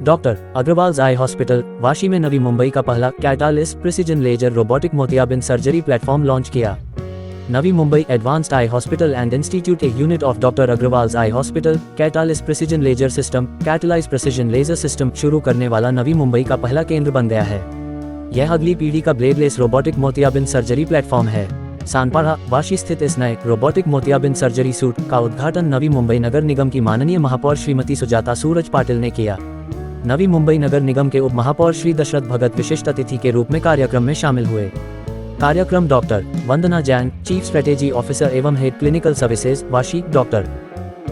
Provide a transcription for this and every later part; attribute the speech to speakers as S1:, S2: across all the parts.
S1: Doctor Agarwal's eye hospital Vashi में नवी मुंबई का पहला कैटालिस्ट प्रिसिजन लेजर रोबोटिक मोतियाबिंद सर्जरी प्लेटफॉर्म लॉन्च किया। Navi Mumbai advanced eye hospital and institute a unit of doctor Agarwal's eye hospital catalyst precision laser system catalyse precision laser system शुरू करने वाला नवी मुंबई का पहला केंद्र बन गया है। यह अगली पीढ़ी का ब्लेडलेस रोबोटिक मोतियाबिंद सर्जरी प्लेटफॉर्म है। सानपाड़ा वाशी स्थित इस नए रोबोटिक मोतियाबिंद सर्जरी सूट का उद्घाटन नवी मुंबई नगर निगम की माननीय महापौर श्रीमती सुजाता सूरज पाटिल ने किया। नवी मुंबई नगर निगम के उप महापौर श्री दशरथ भगत विशिष्ट अतिथि के रूप में कार्यक्रम में शामिल हुए। कार्यक्रम डॉक्टर वंदना जैन, चीफ स्ट्रेटेजी ऑफिसर एवं head clinical services Vashi, doctor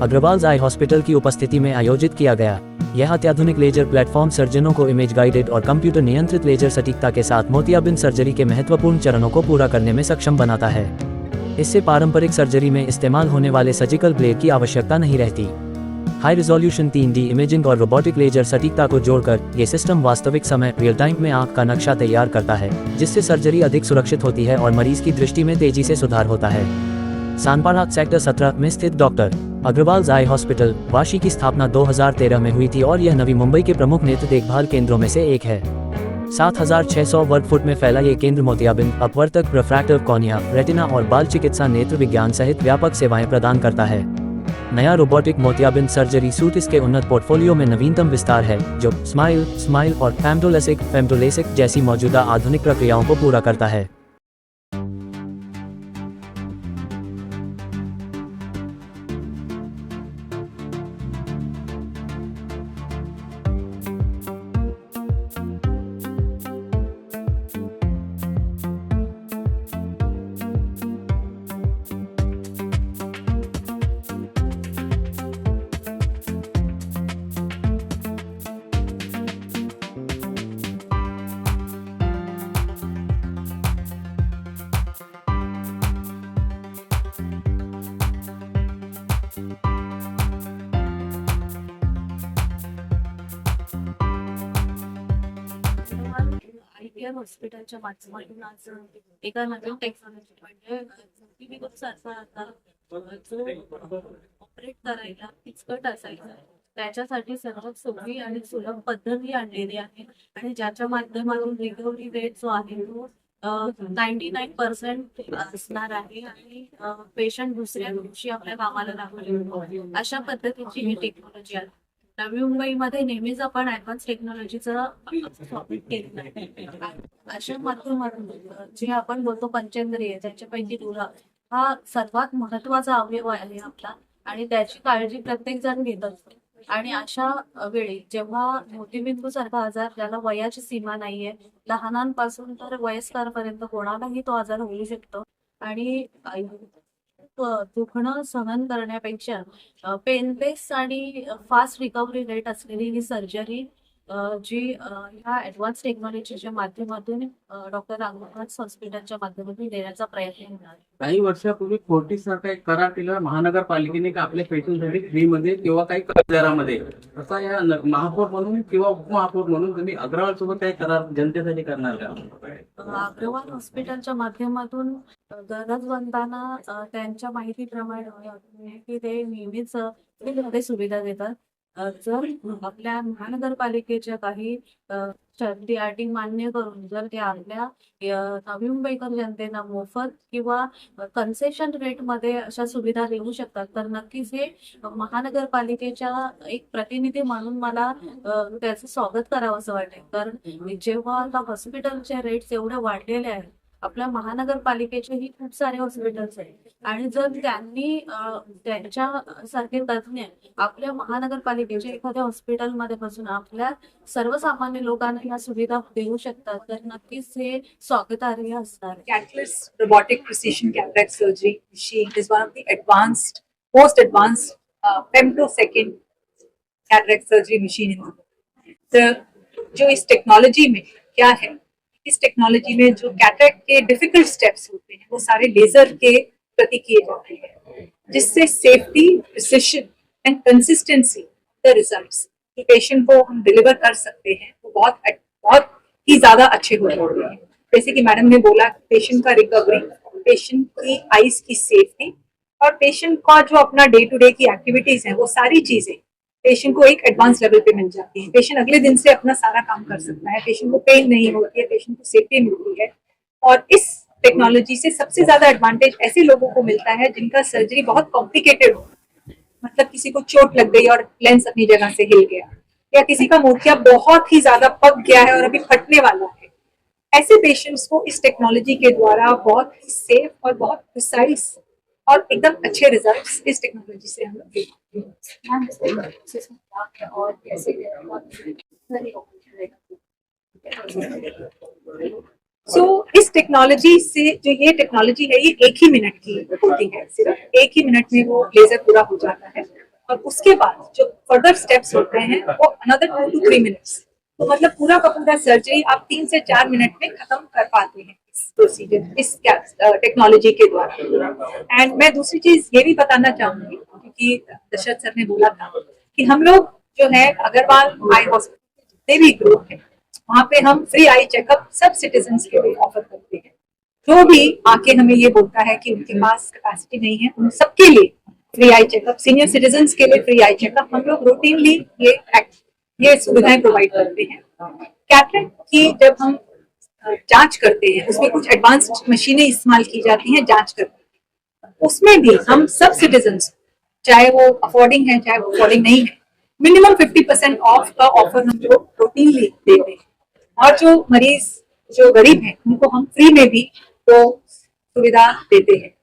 S1: Agarwal's eye hospital की उपस्थिति में आयोजित किया गया। यह अत्याधुनिक लेजर प्लेटफॉर्म सर्जनों को इमेज गाइडेड और कंप्यूटर नियंत्रित लेजर सटीकता के साथ मोतियाबिंद सर्जरी के महत्वपूर्ण चरणों को पूरा करने में सक्षम बनाता है। इससे पारंपरिक सर्जरी में इस्तेमाल होने वाले सर्जिकल ब्लेड की आवश्यकता नहीं रहती। हाई रिजोल्यूशन 3D इमेजिंग और रोबोटिक लेजर सटीकता को जोड़कर ये सिस्टम वास्तविक समय रियल टाइम में आंख का नक्शा तैयार करता है, जिससे सर्जरी अधिक सुरक्षित होती है और मरीज की दृष्टि में तेजी से सुधार होता है। सानपाड़ा सेक्टर 17 में स्थित doctor Agarwal's eye hospital Vashi की स्थापना 2013 में हुई थी और यह नवी मुंबई के प्रमुख नेत्र देखभाल केंद्रों में से एक है। 7600 वर्ग फुट में फैला ये केंद्र मोतियाबिंद, अपवर्तक, रिफ्रैक्टिव कॉर्निया, रेटिना और बाल चिकित्सा, नेत्र विज्ञान सहित व्यापक सेवाएं प्रदान करता है। नया रोबोटिक मोतियाबिंद सर्जरी सूट इसके उन्नत पोर्टफोलियो में नवीनतम विस्तार है, जो स्माइल और फेमटोलेसिक जैसी मौजूदा आधुनिक प्रक्रियाओं को पूरा करता है।
S2: आयकेअर हॉस्पिटलच्या माध्यमातून आज एका नवीन टेक्नॉलॉजी म्हणजे सारखा आता जो ऑपरेट करायला किचकट असायचा त्याच्यासाठी सर्वात सोपी आणि सुलभ पद्धती आणलेली आहे आणि ज्याच्या माध्यमातून रिकव्हरी रेट जो आहे तो 99% असणार आहे आणि पेशंट दुसऱ्या दिवशी आपल्या कामाला लागू अशा पद्धतीची ही टेक्नॉलॉजी आहे। नवी मुंबईमध्ये नेहमीच आपण ऍडव्हान्स टेक्नॉलॉजीचा स्वागत केलेलं आहे। अशा माध्यमातून जे आपण बोलतो पंचेंद्रिय, त्याच्यापैकी डोळा हा सर्वात महत्वाचा अवयव आहे आपला आणि त्याची काळजी प्रत्येक जण घेत असतो। आणि अशा वेळी जेव्हा मोतीबिंदू सारखा आजार ज्याला वयाची सीमा नाहीये, लहानांपासून तर वयस्करांपर्यंत कोणालाही तो आजार होऊ शकतो आणि दुखणं सहन करण्यापेक्षा पेनलेस आणि फास्ट रिकव्हरी रेट असलेली ही सर्जरी जी ह्या ऍडव्हान्स टेक्नॉलॉजीच्या माध्यमातून डॉक्टर अग्रवाल्स हॉस्पिटलच्या माध्यमातून देण्याचा प्रयत्न होणार।
S3: काही वर्षापूर्वी फोर्टिस सारखा एक करार केला महानगरपालिकेने आपल्या पेशंटसाठी फ्रीमध्ये किंवा काही कमी दरामध्ये, असा या महापौर म्हणून किंवा उपमहापौर म्हणून तुम्ही अग्रवाल सोबत काही करार जनतेसाठी करणार का?
S2: अग्रवाल हॉस्पिटलच्या माध्यमातून गरजवंतांना त्यांच्या माहितीप्रमाणे की ते नेहमीच फ्रीमध्ये सुविधा देतात। जर आपल्या महानगरपालिकेच्या काही शर्ती अटी मान्य करून जर ते आपल्या नवी मुंबईकर जनतेला मोफत किंवा कन्सेशन रेट मध्ये अशा सुविधा देऊ शकतात तर नक्कीच हे महानगरपालिकेच्या एक प्रतिनिधी म्हणून मला त्याचं स्वागत करावं असं वाटेल। कारण जेव्हा आता हॉस्पिटलचे रेट्स एवढे वाढलेले आहेत, आपल्या महानगरपालिकेचेही खूप सारे हॉस्पिटल्स आहेत आणि जर त्यांनी त्यांच्यासारखे तज्ञ आपल्या महानगरपालिकेच्या एखाद्या हॉस्पिटलमध्ये बसून आपल्या सर्वसामान्य लोकांना या सुविधा देऊ शकतात तर नक्कीच हे स्वागतार्ह असणार।
S4: Catalyst robotic precision cataract surgery machine is one of the advanced, most advanced femtosecond cataract surgery machine in the world। तो जो इस टेक्नोलॉजी में क्या है, इस टेक्नोलॉजी में जो कैटरेक्ट के डिफिकल्ट स्टेप्स होते हैं वो सारे लेजर के प्रति किए जाते हैं, जिससे safety, precision and consistency the results जो पेशेंट को हम डिलीवर कर सकते हैं वो बहुत ही ज्यादा अच्छे हो जाते हैं। जैसे कि मैडम ने बोला, पेशेंट का रिकवरी, पेशेंट की आईज की सेफ्टी और पेशेंट का जो अपना डे टू डे की एक्टिविटीज है वो सारी चीजें पेशेंट को एक एडवांस लेवल पे मिल जाती है। पेशेंट अगले दिन से अपना सारा काम कर सकता है, पेशेंट को पेन नहीं होती है, पेशेंट को सेफ्टी मिलती है। और इस टेक्नोलॉजी से सबसे ज्यादा एडवांटेज ऐसे लोगों को मिलता है जिनका सर्जरी बहुत कॉम्प्लिकेटेड हो, मतलब किसी को चोट लग गई और लेंस अपनी जगह से हिल गया, या किसी का मोतिया बहुत ही ज्यादा पक गया है और अभी फटने वाला है। ऐसे पेशेंट्स को इस टेक्नोलॉजी के द्वारा बहुत ही सेफ और बहुत प्रिसाइज और एकदम अच्छे रिजल्ट्स इस टेक्नोलॉजी से हम लोग देखते हैं। और कैसे इस टेक्नोलॉजी से जो ये टेक्नोलॉजी है, ये 1 ही मिनट की होती है, सिर्फ 1 ही मिनट में वो लेजर पूरा हो जाता है। और उसके बाद जो फर्दर स्टेप्स होते हैं वो अनदर 2 to 3 मिनट्स, तो मतलब पूरा का पूरा सर्जरी आप 3 से 4 मिनट में खत्म कर पाते हैं इस प्रोसीजर, इस टेक्नोलॉजी के द्वारा। एंड मैं दूसरी चीज ये भी बताना चाहूंगी, क्योंकि दशरथ सर ने बोला था कि हम लोग जो है अग्रवाल आई हॉस्पिटल जितने भी ग्रुप है, वहाँ पे हम फ्री आई चेकअप सब सिटीजन के लिए ऑफर करते हैं। जो भी आके हमें ये बोलता है कि उनके पास कैपेसिटी नहीं है, उन सबके लिए free eye checkup, senior citizen के लिए फ्री आई चेकअप हम लोग रूटीनली ये सुविधाएं प्रोवाइड करते हैं। कैटरेक्ट की जब हम जांच करते हैं, उसमें कुछ एडवांस्ड मशीनें इस्तेमाल की जाती हैं जांच करने में, उसमें भी हम सब सिटीजन, चाहे वो अफोर्डिंग है चाहे वो अफोर्डिंग नहीं है, मिनिमम 50% ऑफ का ऑफर हम लोग रूटीनली देते हैं। और जो मरीज जो गरीब हैं उनको हम फ्री में भी वो सुविधा देते हैं।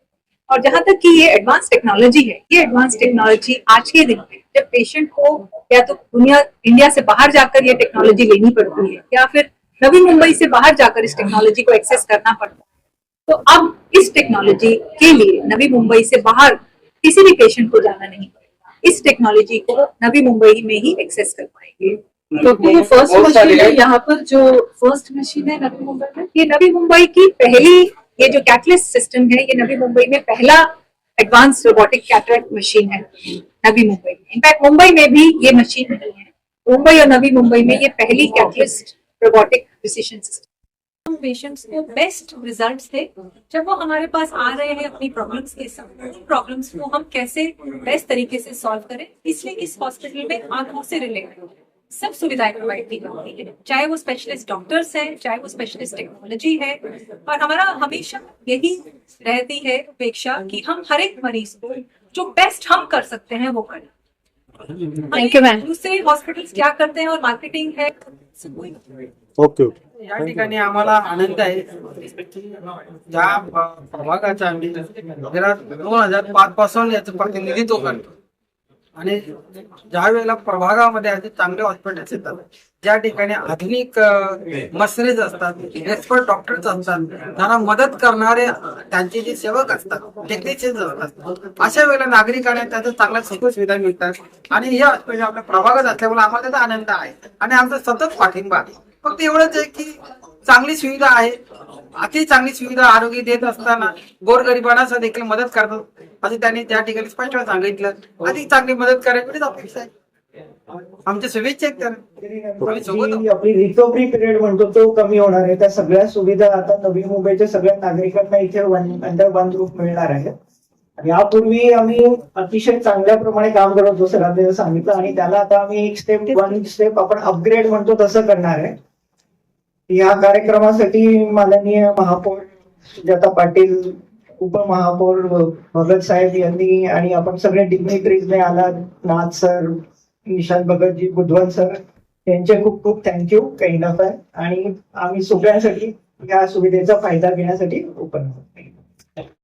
S4: और जहां तक कि ये एडवांस टेक्नोलॉजी है, ये एडवांस टेक्नोलॉजी आज के दिन में जब पेशेंट को या तो इंडिया से बाहर जाकर ये टेक्नोलॉजी लेनी पड़ती है, या फिर नवी मुंबई से बाहर जाकर इस टेक्नोलॉजी को एक्सेस करना पड़ता है, तो अब इस टेक्नोलॉजी के लिए नवी मुंबई से बाहर किसी भी पेशेंट को जाना नहीं पड़ेगा। इस टेक्नोलॉजी को नवी मुंबई में ही एक्सेस कर पाएंगे।
S2: क्योंकि ये फर्स्ट मशीन है, यहाँ पर जो फर्स्ट मशीन है नवी मुंबई में,
S4: ये नवी मुंबई की पहली, ये जो कैटलिस्ट सिस्टम है, ये नवी मुंबई में पहला एडवांस रोबोटिक कैटरेक्ट मशीन है नवी मुंबई में। इनफैक्ट मुंबई में भी ये मशीन नहीं है, मुंबई और नवी मुंबई में ये पहली catalyst robotic precision system.
S2: Patients को बेस्ट रिजल्ट्स थे जब वो हमारे पास आ रहे हैं अपनी प्रॉब्लम्स के साथ। प्रॉब्लम्स को हम कैसे बेस्ट तरीके से सॉल्व करें, इसलिए इस हॉस्पिटल में आंखों से रिलेटेड सब सुविधाएं प्रोवाइड की जाती है, चाहे वो स्पेशलिस्ट डॉक्टर्स हैं, चाहे वो स्पेशलिस्ट टेक्नोलॉजी है। और हमारा हमेशा यही रहती है अपेक्षा कि हम हर एक मरीज को जो बेस्ट हम कर सकते हैं वो करें।
S4: Thank you ma'am.
S2: दूसरे हॉस्पिटल्स क्या करते हैं और मार्केटिंग है,
S5: ओके
S6: या ठिकाणी आम्हाला आनंद आहे ज्या प्रभागाचा आम्ही गेल्या 2005 पासून याचं प्रतिनिधित्व करतो आणि ज्या वेळेला प्रभागामध्ये असे चांगले हॉस्पिटल्स येतात, ज्या ठिकाणी आधुनिक मशिनरीज असतात, एक्सपर्ट डॉक्टर्स असतात, त्यांना मदत करणारे त्यांचे जे सेवक असतात, टेक्निशियन्स असतात, अशा वेळेला नागरिकांना त्याचा चांगला सुखसुविधा मिळतात आणि हे हॉस्पिटल आपल्या प्रभागात असल्यामुळे आम्हाला त्याचा आनंद आहे आणि आमचा सतत पाठिंबा आहे। फक्त एवढंच आहे की चांगली सुविधा आहे, अति चांगली सुविधा आरोग्य देत असताना गोरगरिबांना देखील मदत करतात असं त्यांनी त्या ठिकाणी स्पष्ट सांगितलं। अधिक चांगली मदत करायची अपेक्षा आहे, आमच्या शुभेच्छा आहेत त्यांना।
S5: आपली रिकव्हरी पिरियड म्हणतो तो कमी होणार आहे, त्या सगळ्या सुविधा आता नवी मुंबईच्या सगळ्या नागरिकांना इथे अंडर वन रूफ मिळणार आहे। यापूर्वी आम्ही अतिशय चांगल्या प्रमाणे काम करत होतो, सरांनी सांगितलं, आणि त्याला आता आम्ही एक स्टेप आपण अपग्रेड म्हणतो तसं करणार आहे। या कार्यक्रमासाठी माननीय महापौर सुजाता पाटील, उपमहापौर भगत साहेब यांनी आणि आपण सगळे डिग्निटरीजने आला, नाथ सर, निशांत भगतजी, बुधवान सर यांचे खूप खूप थँक्यू काही नफा, आणि आम्ही सगळ्यांसाठी या सुविधेचा फायदा घेण्यासाठी ओपन आहोत।